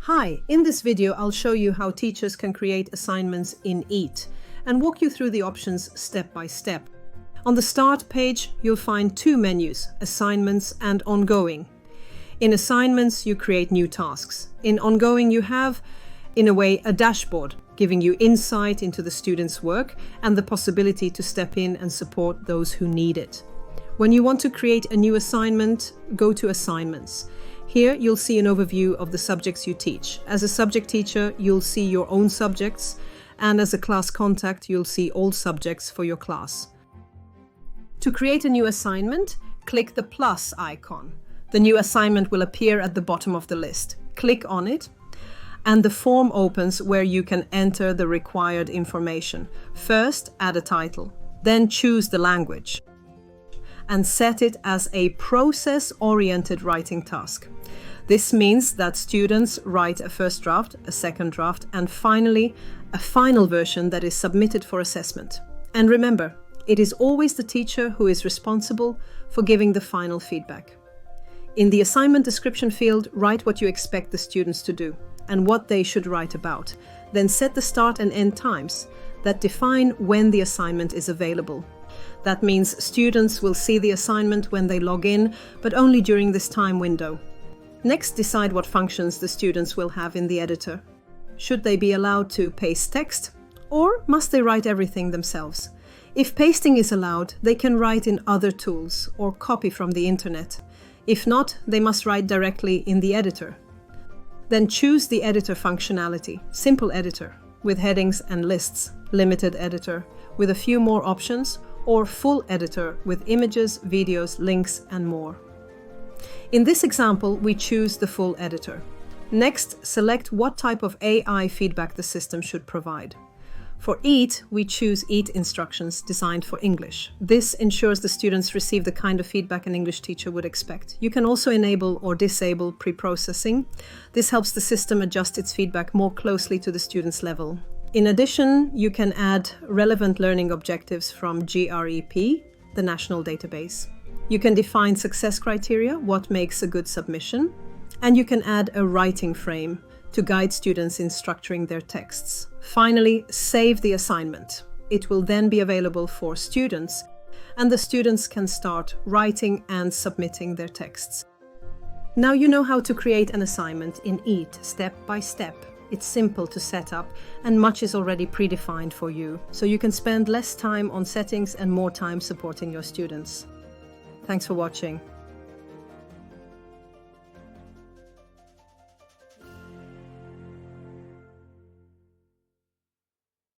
Hi, in this video I'll show you how teachers can create assignments in EAT and walk you through the options step by step. On the Start page, you'll find two menus, Assignments and Ongoing. In Assignments, you create new tasks. In Ongoing, you have, in a way, a dashboard, giving you insight into the student's work and the possibility to step in and support those who need it. When you want to create a new assignment, go to Assignments. Here you'll see an overview of the subjects you teach. As a subject teacher, you'll see your own subjects, and as a class contact, you'll see all subjects for your class. To create a new assignment, click the plus icon. The new assignment will appear at the bottom of the list. Click on it, and the form opens where you can enter the required information. First, add a title, then choose the language, and set it as a process-oriented writing task. This means that students write a first draft, a second draft, and finally, a final version that is submitted for assessment. And remember, it is always the teacher who is responsible for giving the final feedback. In the assignment description field, write what you expect the students to do and what they should write about. Then set the start and end times that define when the assignment is available. That means students will see the assignment when they log in, but only during this time window. Next, decide what functions the students will have in the editor. Should they be allowed to paste text, or must they write everything themselves? If pasting is allowed, they can write in other tools or copy from the internet. If not, they must write directly in the editor. Then choose the editor functionality, Simple Editor, with headings and lists, Limited Editor, with a few more options, or Full Editor with images, videos, links, and more. In this example, we choose the Full Editor. Next, select what type of AI feedback the system should provide. For EAT, we choose EAT instructions designed for English. This ensures the students receive the kind of feedback an English teacher would expect. You can also enable or disable pre-processing. This helps the system adjust its feedback more closely to the student's level. In addition, you can add relevant learning objectives from GREP, the national database. You can define success criteria, what makes a good submission, and you can add a writing frame to guide students in structuring their texts. Finally, save the assignment. It will then be available for students, and the students can start writing and submitting their texts. Now you know how to create an assignment in EAT step by step. It's simple to set up, and much is already predefined for you, so you can spend less time on settings and more time supporting your students. Thanks for watching.